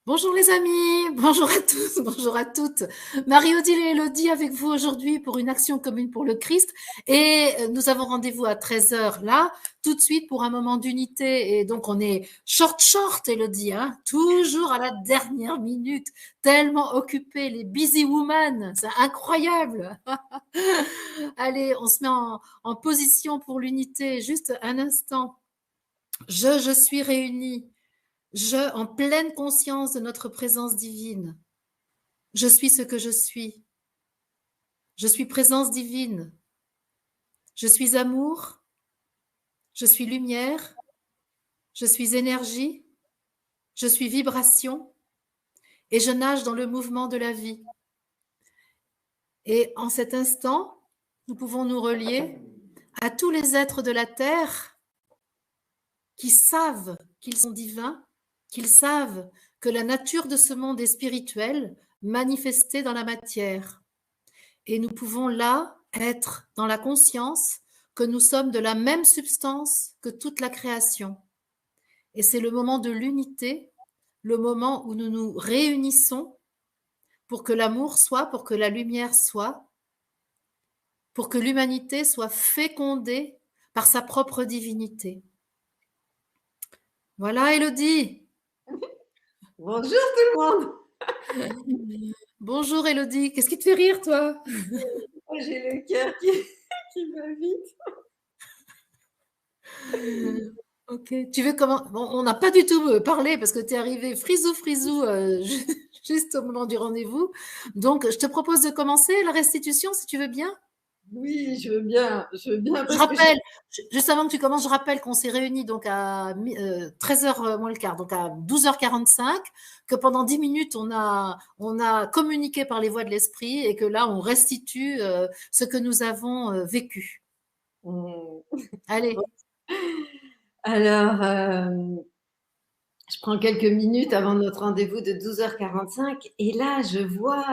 Bonjour les amis, bonjour à tous, bonjour à toutes. Marie-Odile et Elodie avec vous aujourd'hui pour une action commune pour le Christ. Et nous avons rendez-vous à 13 heures là, tout de suite pour un moment d'unité. Et donc on est short, Elodie, hein, toujours à la dernière minute, tellement occupés, les busy women, c'est incroyable. Allez, on se met en position pour l'unité, juste un instant. Je suis réunie. En pleine conscience de notre présence divine, je suis ce que je suis. Je suis présence divine. Je suis amour. Je suis lumière. Je suis énergie. Je suis vibration. Et je nage dans le mouvement de la vie. Et en cet instant, nous pouvons nous relier à tous les êtres de la Terre qui savent qu'ils sont divins, qu'ils savent que la nature de ce monde est spirituelle, manifestée dans la matière. Et nous pouvons là être dans la conscience que nous sommes de la même substance que toute la création. Et c'est le moment de l'unité, le moment où nous nous réunissons pour que l'amour soit, pour que la lumière soit, pour que l'humanité soit fécondée par sa propre divinité. Voilà, Élodie. Bonjour tout le monde. Bonjour, Élodie. Qu'est-ce qui te fait rire, toi? J'ai le cœur qui va vite. Ok. Tu veux comment? Bon, on n'a pas du tout parlé parce que tu es arrivé frisou, juste au moment du rendez-vous. Donc, je te propose de commencer la restitution si tu veux bien. Oui, je veux bien Je parce que rappelle, juste avant que tu commences, je rappelle qu'on s'est réunis donc à 13 heures moins le quart, donc à 12h45, que pendant 10 minutes, on a communiqué par les voies de l'esprit et que là, on restitue ce que nous avons vécu. Mmh. Allez. Alors, je prends quelques minutes avant notre rendez-vous de 12h45 et là, je vois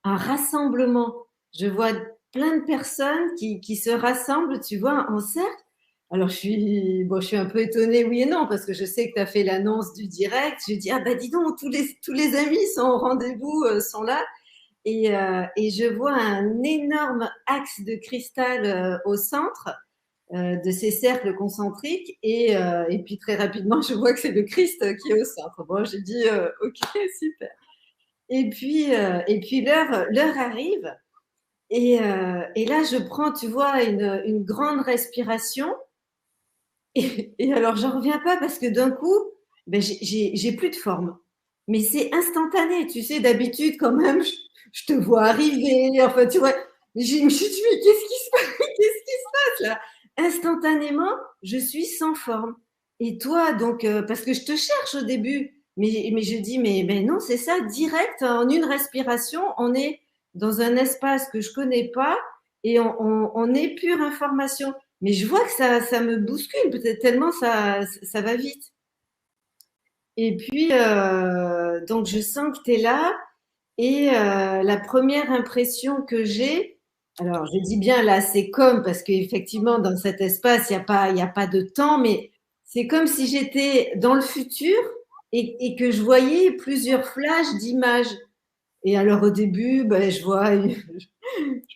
un rassemblement. Je vois plein de personnes qui se rassemblent, tu vois, en cercle. Alors, je suis un peu étonnée, oui et non, parce que je sais que tu as fait l'annonce du direct. Je dis, ah bah dis donc, tous les amis sont au rendez-vous, sont là. Et je vois un énorme axe de cristal au centre de ces cercles concentriques. Et puis très rapidement, je vois que c'est le Christ qui est au centre. Bon, j'ai dit, ok, super. Et puis l'heure arrive. Et là, je prends, tu vois, une grande respiration. Et alors, j'en reviens pas parce que d'un coup, ben, j'ai plus de forme. Mais c'est instantané. Tu sais, d'habitude, quand même, je te vois arriver. Enfin, tu vois, je me suis dit, mais qu'est-ce qui se passe? Qu'est-ce qui se passe là? Instantanément, je suis sans forme. Et toi, donc, parce que je te cherche au début, mais je dis, mais non, c'est ça, direct, en une respiration, on est dans un espace que je connais pas et on est pure information. Mais je vois que ça me bouscule, peut-être tellement ça va vite. Et puis, donc, je sens que tu es là. Et la première impression que j'ai, alors je dis bien là, c'est comme, parce qu'effectivement, dans cet espace, il y a pas de temps, mais c'est comme si j'étais dans le futur et que je voyais plusieurs flashs d'images. Et alors au début, ben, je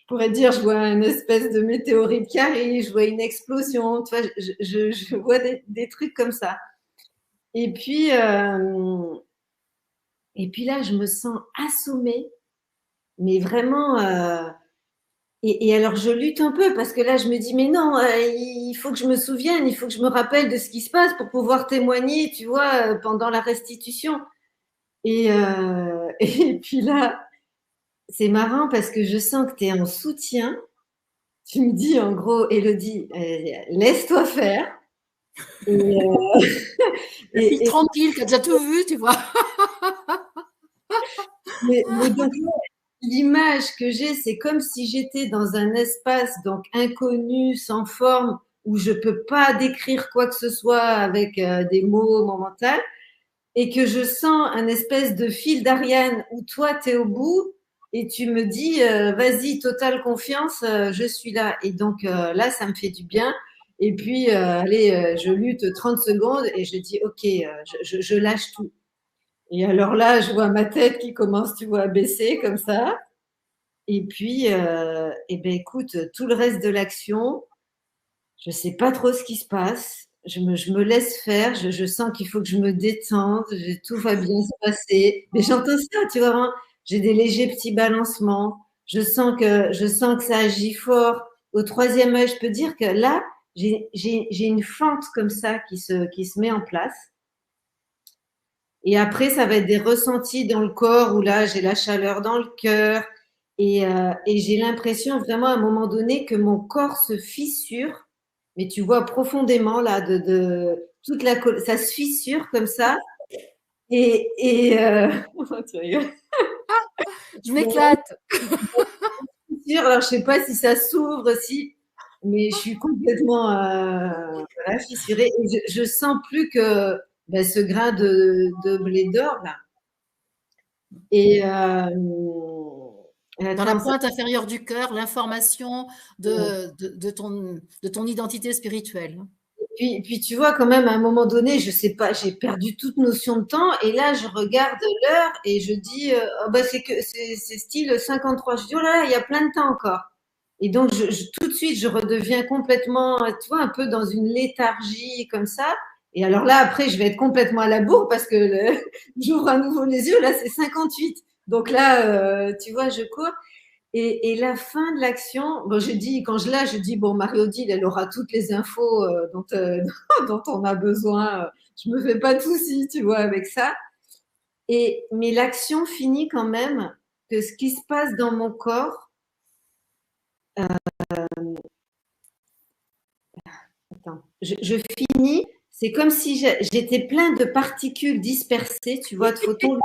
pourrais dire, je vois une espèce de météorite qui arrive, je vois une explosion, tu vois, je vois des trucs comme ça. Et puis, euh, et puis là, je me sens assommée, mais vraiment. Et alors, je lutte un peu parce que là, je me dis, mais non, il faut que je me souvienne, il faut que je me rappelle de ce qui se passe pour pouvoir témoigner, tu vois, pendant la restitution. Et puis là, c'est marrant parce que je sens que tu es en soutien. Tu me dis en gros, Elodie, laisse-toi faire. Et, La fille et, tranquille qui a déjà tout vu, tu vois. mais donc là, l'image que j'ai, c'est comme si j'étais dans un espace donc inconnu, sans forme, où je peux pas décrire quoi que ce soit avec des mots momentanés, et que je sens un espèce de fil d'Ariane où toi tu es au bout et tu me dis vas-y, totale confiance, je suis là. Et donc là, ça me fait du bien. Et puis, allez, je lutte 30 secondes et je dis ok, je lâche tout. Et alors là, je vois ma tête qui commence, tu vois, à baisser comme ça. Et puis, eh ben, écoute, tout le reste de l'action, je sais pas trop ce qui se passe. Je me laisse faire. Je sens qu'il faut que je me détende. Tout va bien se passer. Mais j'entends ça, tu vois, hein. J'ai des légers petits balancements. Je sens que ça agit fort. Au troisième œil, je peux dire que là, j'ai une fente comme ça qui se met en place. Et après, ça va être des ressentis dans le corps où là, j'ai la chaleur dans le cœur et j'ai l'impression vraiment à un moment donné que mon corps se fissure, mais tu vois profondément là, toute ça se fissure comme ça. Et tu rigoles. Je m'éclate. Alors, je sais pas si ça s'ouvre, si, mais je suis complètement voilà, fissurée. Et je sens plus que ben, ce grain de blé d'or là. Et Dans la attends, pointe inférieure du cœur, l'information de ton identité spirituelle. puis tu vois, quand même, à un moment donné, je sais pas, j'ai perdu toute notion de temps. Et là, je regarde l'heure et je dis, oh, bah, c'est style 53. Je dis, oh là là, il y a plein de temps encore. Et donc, tout de suite, je redeviens complètement, tu vois, un peu dans une léthargie comme ça. Et alors là, après, je vais être complètement à la bourre parce que j'ouvre à nouveau les yeux. Là, c'est 58. Donc là, tu vois, je cours. Et la fin de l'action, bon, je dis, bon, Marie-Odile, elle aura toutes les infos dont on a besoin. Je me fais pas de soucis, tu vois, avec ça. Mais l'action finit quand même que ce qui se passe dans mon corps, attends, je finis, c'est comme si j'étais plein de particules dispersées, tu vois, de photons,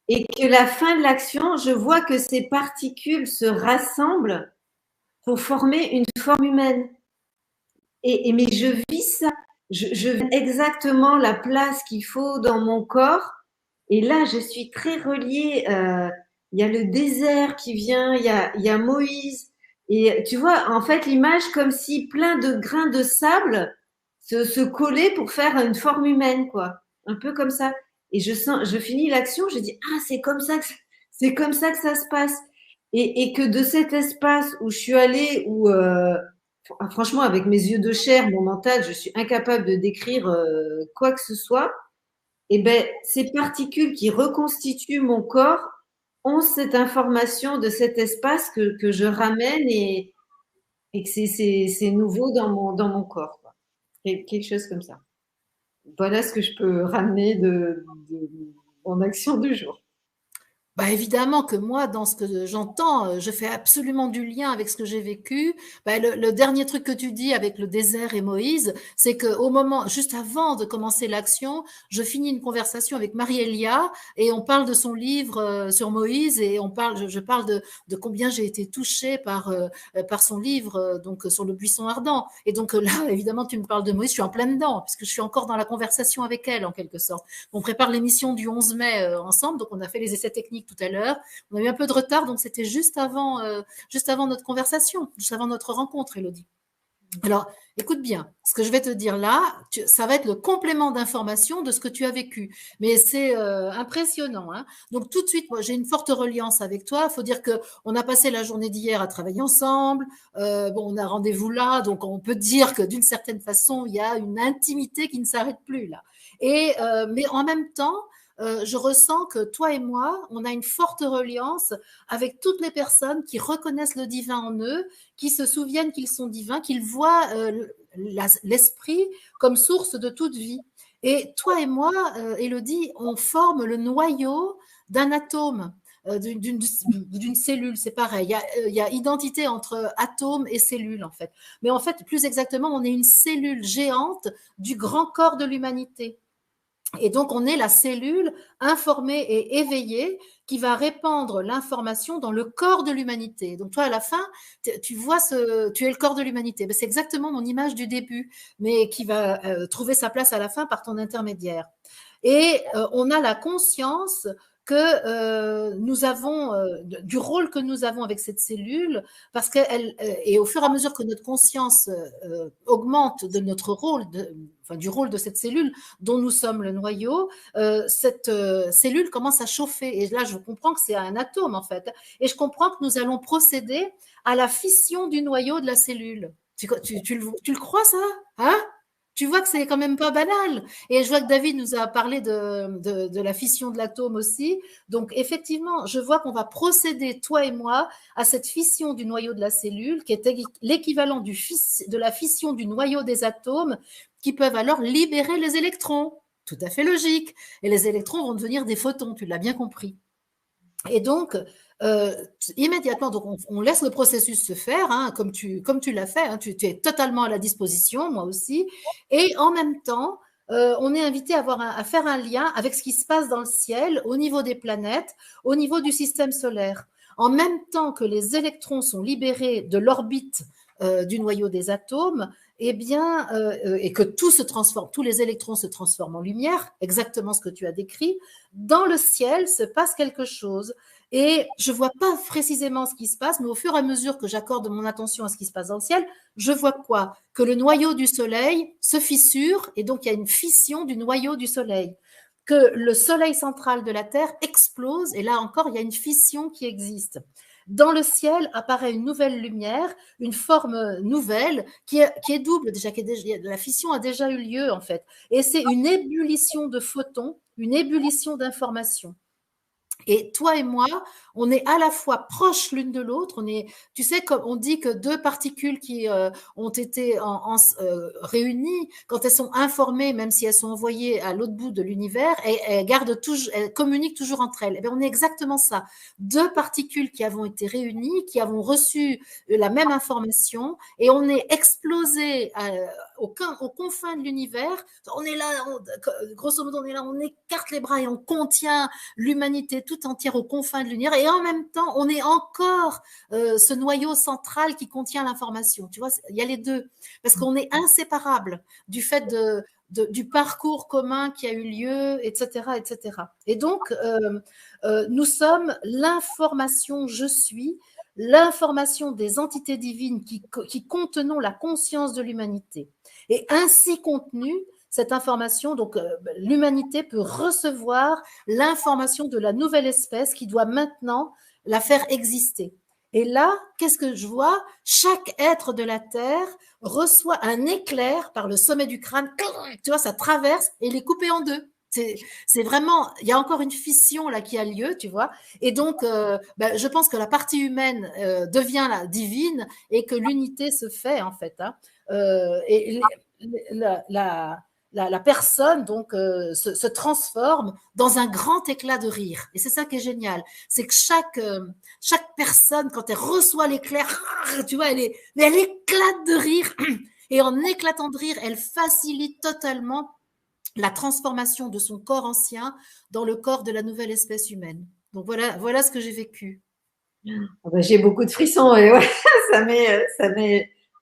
et que la fin de l'action, je vois que ces particules se rassemblent pour former une forme humaine. Mais je vis ça, je vis exactement la place qu'il faut dans mon corps. Et là, je suis très reliée. Il y a le désert qui vient, il y a Moïse. Et tu vois, en fait, l'image comme si plein de grains de sable se collaient pour faire une forme humaine, quoi. Un peu comme ça. Et je finis l'action, je dis, ah, c'est comme ça que ça se passe. Et que de cet espace où je suis allée, où franchement, avec mes yeux de chair, mon mental, je suis incapable de décrire quoi que ce soit. Et ben, ces particules qui reconstituent mon corps ont cette information de cet espace que je ramène et que c'est nouveau dans mon corps, quoi. Quelque chose comme ça. Voilà ce que je peux ramener de mon action du jour. Bah, évidemment que moi, dans ce que j'entends, je fais absolument du lien avec ce que j'ai vécu. Bah, le dernier truc que tu dis avec le désert et Moïse, c'est que au moment, juste avant de commencer l'action, je finis une conversation avec Marie-Elia et on parle de son livre sur Moïse et je parle de combien j'ai été touchée par son livre, donc sur le buisson ardent. Et donc là, évidemment, tu me parles de Moïse, je suis en plein dedans, puisque je suis encore dans la conversation avec elle, en quelque sorte. On prépare l'émission du 11 mai ensemble, donc on a fait les essais techniques tout à l'heure. On a eu un peu de retard, donc c'était juste avant notre conversation, juste avant notre rencontre, Elodie. Alors, écoute bien, ce que je vais te dire là, ça va être le complément d'information de ce que tu as vécu. Mais c'est impressionnant, hein. Donc tout de suite, moi, j'ai une forte reliance avec toi. Il faut dire que on a passé la journée d'hier à travailler ensemble. Bon, on a rendez-vous là, donc on peut dire que d'une certaine façon, il y a une intimité qui ne s'arrête plus là. Mais en même temps, je ressens que toi et moi, on a une forte reliance avec toutes les personnes qui reconnaissent le divin en eux, qui se souviennent qu'ils sont divins, qu'ils voient l'esprit comme source de toute vie. Et toi et moi, Élodie, on forme le noyau d'un atome, d'une cellule, c'est pareil. Il y a identité entre atome et cellule, en fait. Mais en fait, plus exactement, on est une cellule géante du grand corps de l'humanité. Et donc, on est la cellule informée et éveillée qui va répandre l'information dans le corps de l'humanité. Donc, toi, à la fin, tu vois tu es le corps de l'humanité. C'est exactement mon image du début, mais qui va trouver sa place à la fin par ton intermédiaire. Et on a la conscience que nous avons, du rôle que nous avons avec cette cellule, parce qu'elle, et au fur et à mesure que notre conscience augmente de notre rôle, enfin, du rôle de cette cellule dont nous sommes le noyau, cette cellule commence à chauffer. Et là, je comprends que c'est un atome, en fait. Et je comprends que nous allons procéder à la fission du noyau de la cellule. Tu le crois, ça? Hein? Tu vois que c'est quand même pas banal. Et je vois que David nous a parlé de la fission de l'atome aussi. Donc, effectivement, je vois qu'on va procéder, toi et moi, à cette fission du noyau de la cellule, qui est l'équivalent de la fission du noyau des atomes, qui peuvent alors libérer les électrons. Tout à fait logique. Et les électrons vont devenir des photons, tu l'as bien compris. Et donc, immédiatement, donc on laisse le processus se faire, hein, comme tu l'as fait, hein, tu es totalement à la disposition, moi aussi. Et en même temps, on est invité à faire un lien avec ce qui se passe dans le ciel, au niveau des planètes, au niveau du système solaire. En même temps que les électrons sont libérés de l'orbite du noyau des atomes, eh bien, et que tout se transforme, tous les électrons se transforment en lumière, exactement ce que tu as décrit, dans le ciel se passe quelque chose. Et je vois pas précisément ce qui se passe, mais au fur et à mesure que j'accorde mon attention à ce qui se passe dans le ciel, je vois quoi? Que le noyau du soleil se fissure, et donc il y a une fission du noyau du soleil. Que le soleil central de la Terre explose, et là encore, il y a une fission qui existe. Dans le ciel apparaît une nouvelle lumière, une forme nouvelle qui est double déjà, la fission a déjà eu lieu en fait. Et c'est une ébullition de photons, une ébullition d'informations. Et toi et moi, on est à la fois proches l'une de l'autre. Tu sais, comme on dit que deux particules qui ont été réunies, quand elles sont informées, même si elles sont envoyées à l'autre bout de l'univers, elles communiquent toujours entre elles. Et bien, on est exactement ça. Deux particules qui avons été réunies, qui avons reçu la même information, et on est explosé aux confins de l'univers. On est là, grosso modo, on est là, on écarte les bras et on contient l'humanité tout entière aux confins de l'univers, et en même temps, on est encore ce noyau central qui contient l'information. Tu vois, il y a les deux, parce qu'on est inséparables du fait du parcours commun qui a eu lieu, etc., etc. Et donc, nous sommes l'information je suis, l'information des entités divines qui contenons la conscience de l'humanité. Et ainsi contenue, cette information, donc l'humanité peut recevoir l'information de la nouvelle espèce qui doit maintenant la faire exister. Et là, qu'est-ce que je vois? Chaque être de la Terre reçoit un éclair par le sommet du crâne. Tu vois, ça traverse et il est coupé en deux. C'est vraiment, il y a encore une fission là qui a lieu, tu vois. Et donc, je pense que la partie humaine devient la divine et que l'unité se fait en fait. Hein. Et la personne donc se transforme dans un grand éclat de rire. Et c'est ça qui est génial, c'est que chaque personne, quand elle reçoit l'éclair, tu vois, elle éclate de rire. Et en éclatant de rire, elle facilite totalement la transformation de son corps ancien dans le corps de la nouvelle espèce humaine. Donc voilà ce que j'ai vécu. J'ai beaucoup de frissons et ouais,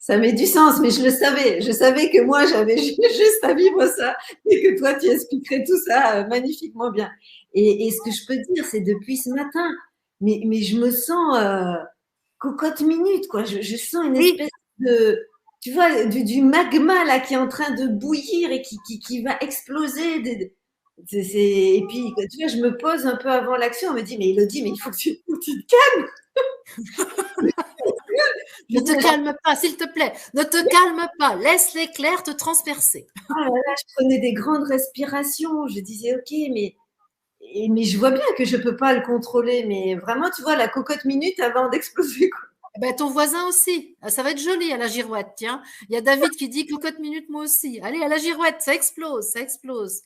ça met du sens, mais je le savais. Je savais que moi, j'avais juste à vivre ça et que toi, tu expliquerais tout ça magnifiquement bien. Et ce que je peux dire, c'est depuis ce matin, mais je me sens cocotte minute, quoi. Je sens une espèce de, tu vois, du magma là qui est en train de bouillir et qui va exploser. Et puis, tu vois, je me pose un peu avant l'action. On me dit, mais Elodie, mais il faut que tu te calmes. Ne te calme pas, s'il te plaît. Ne te calme pas. Laisse l'éclair te transpercer. Ah là là, je prenais des grandes respirations. Je disais, OK, mais je vois bien que je peux pas le contrôler. Mais vraiment, tu vois, la cocotte minute avant d'exploser, quoi. Ben, ton voisin aussi. Ça va être joli à la girouette, tiens. Il y a David qui dit cocotte minute, moi aussi. Allez, à la girouette, ça explose, ça explose.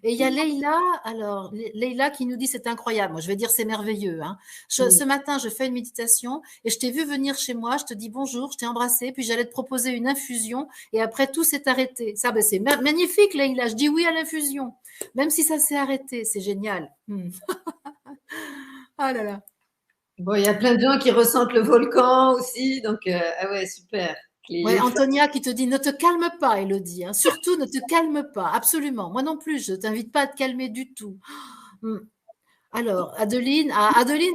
Et il y a Leïla, alors, Leïla qui nous dit c'est incroyable. Moi, je vais dire c'est merveilleux. Hein. Ce matin, je fais une méditation et je t'ai vu venir chez moi, je te dis bonjour, je t'ai embrassé, puis j'allais te proposer une infusion et après tout s'est arrêté. Ça, ben, c'est magnifique, Leïla. Je dis oui à l'infusion. Même si ça s'est arrêté, c'est génial. Ah là là. Bon, il y a plein de gens qui ressentent le volcan aussi, donc ah ouais, super. Ouais, Antonia qui te dit ne te calme pas, Elodie. Hein. Surtout ne te calme pas, absolument. Moi non plus, je t'invite pas à te calmer du tout. Alors, Adeline,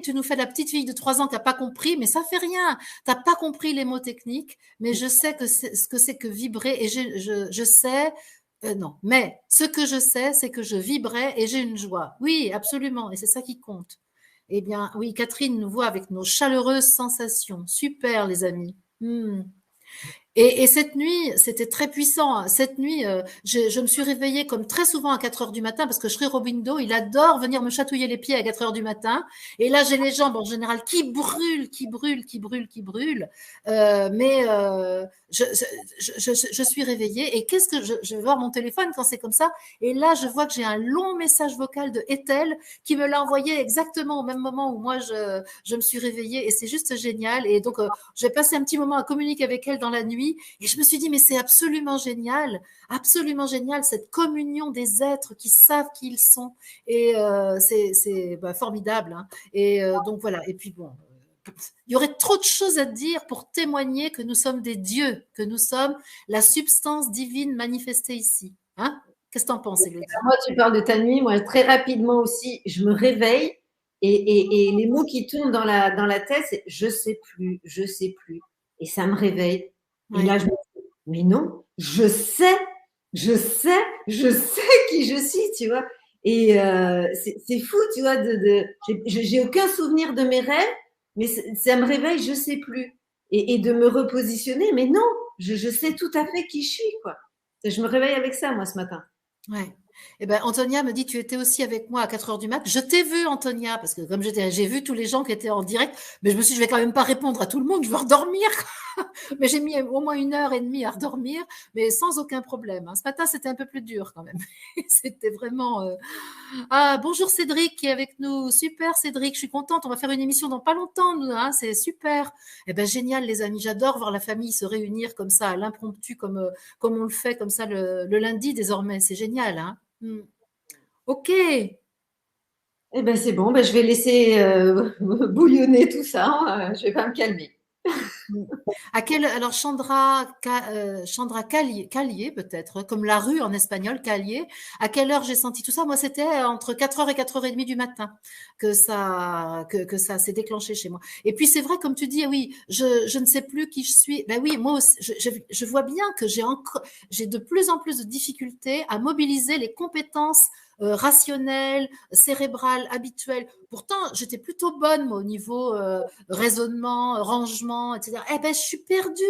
tu nous fais la petite fille de 3 ans qui n'a pas compris, mais ça fait rien. Tu n'as pas compris les mots techniques, mais je sais que c'est ce que c'est que vibrer et je sais, non, mais ce que je sais, c'est que je vibrais et j'ai une joie. Oui, absolument, et c'est ça qui compte. Eh bien, oui, Catherine nous voit avec nos chaleureuses sensations. Super, les amis. Hmm. Et cette nuit, c'était très puissant, hein. Cette nuit, je me suis réveillée comme très souvent à 4 heures du matin parce que Sri Aurobindo, il adore venir me chatouiller les pieds à 4 heures du matin. Et là, j'ai les jambes en général qui brûlent, qui brûlent, qui brûlent, qui brûlent. Mais je suis réveillée et qu'est-ce que je vais voir mon téléphone quand c'est comme ça. Et là, je vois que j'ai un long message vocal de Ethel qui me l'a envoyé exactement au même moment où moi, je me suis réveillée et c'est juste génial. Et donc, j'ai passé un petit moment à communiquer avec elle dans la nuit et je me suis dit, mais c'est absolument génial, cette communion des êtres qui savent qui ils sont. Et c'est formidable, hein. Et donc voilà. Et puis bon, il y aurait trop de choses à dire pour témoigner que nous sommes des dieux, que nous sommes la substance divine manifestée ici. Hein? Qu'est-ce que tu en penses, Élodie? Moi, tu parles de ta nuit. Moi, très rapidement aussi, je me réveille et les mots qui tournent dans la tête, c'est je sais plus, je sais plus. Et ça me réveille. Et Ouais. là, je me dis, mais non, je sais qui je suis, tu vois. Et c'est fou, tu vois, j'ai aucun souvenir de mes rêves, mais ça me réveille, je sais plus. Et de me repositionner, mais non, je sais tout à fait qui je suis, quoi. Je me réveille avec ça, moi, ce matin. Ouais. Eh ben, Antonia me dit, tu étais aussi avec moi à 4 heures du mat. Je t'ai vu, Antonia, parce que comme j'ai vu tous les gens qui étaient en direct, mais je me suis dit, je vais quand même pas répondre à tout le monde, je veux redormir. Mais j'ai mis au moins 1 heure et demie à redormir, mais sans aucun problème, hein. Ce matin, c'était un peu plus dur quand même. C'était vraiment. Ah, bonjour Cédric qui est avec nous. Super Cédric, je suis contente. On va faire une émission dans pas longtemps, nous, hein. C'est super. Eh ben génial, les amis. J'adore voir la famille se réunir comme ça à l'impromptu, comme on le fait comme ça le lundi désormais. C'est génial, hein. Hmm. Ok. Eh ben c'est bon, ben, je vais laisser bouillonner tout ça, hein, je vais pas me calmer. Mm. Alors Chandra Callier peut-être, comme la rue en espagnol, Callier. À quelle heure j'ai senti tout ça? Moi, c'était entre 4 heures et 4 heures et demie du matin que ça s'est déclenché chez moi. Et puis c'est vrai, comme tu dis, oui, je ne sais plus qui je suis. Ben oui, moi aussi, je vois bien que j'ai de plus en plus de difficultés à mobiliser les compétences rationnelles, cérébrales, habituelles. Pourtant, j'étais plutôt bonne moi, au niveau raisonnement, rangement, etc. Eh ben, je suis perdue.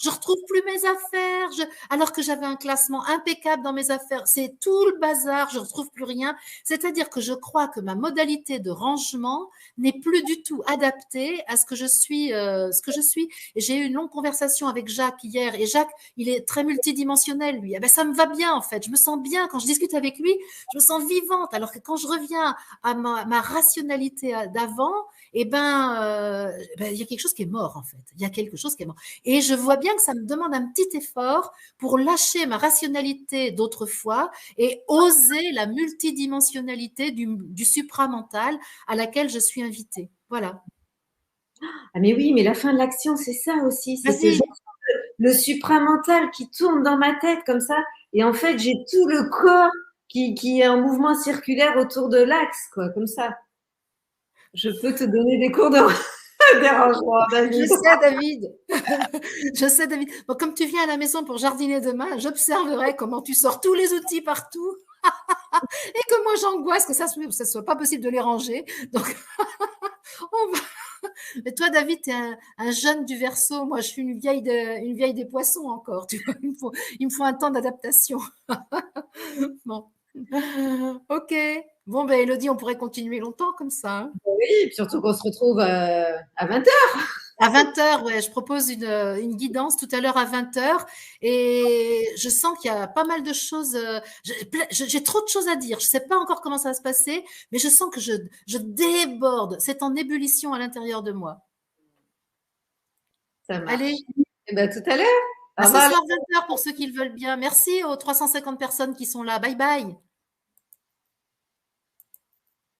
Je retrouve plus mes affaires. Alors que j'avais un classement impeccable dans mes affaires, c'est tout le bazar. Je retrouve plus rien. C'est-à-dire que je crois que ma modalité de rangement n'est plus du tout adaptée à ce que je suis, Et j'ai eu une longue conversation avec Jacques hier. Et Jacques, il est très multidimensionnel, lui. Eh ben, ça me va bien, en fait. Je me sens bien quand je discute avec lui. Je me sens vivante. Alors que quand je reviens à ma rationalité d'avant, il y a quelque chose qui est mort en fait. Il y a quelque chose qui est mort. Et je vois bien que ça me demande un petit effort pour lâcher ma rationalité d'autrefois et oser la multidimensionnalité du supramental à laquelle je suis invitée. Voilà. Ah mais oui, mais la fin de l'action, c'est ça aussi, c'est que Vas-y. le supramental qui tourne dans ma tête comme ça, et en fait, j'ai tout le corps qui est en mouvement circulaire autour de l'axe, quoi, comme ça. Je peux te donner des cours de dérangement, Je David. sais, David. Je sais, David. Bon, comme tu viens à la maison pour jardiner demain, j'observerai comment tu sors tous les outils partout et que moi j'angoisse que ça soit pas possible de les ranger. Donc, on va. Mais toi, David, tu es un jeune du Verseau. Moi, je suis une vieille des poissons encore. Tu vois, il me faut un temps d'adaptation. Bon. Ok. Bon, ben, Elodie, on pourrait continuer longtemps comme ça, hein. Oui, et puis surtout qu'on se retrouve à 20h. À 20 heures, ouais, je propose une guidance tout à l'heure à 20 heures et je sens qu'il y a pas mal de choses. J'ai trop de choses à dire. Je sais pas encore comment ça va se passer, mais je sens que je déborde. C'est en ébullition à l'intérieur de moi. Ça marche. Allez, Et ben, tout à l'heure. Au à ce revoir. soir 20 heures pour ceux qui le veulent bien. Merci aux 350 personnes qui sont là. Bye bye.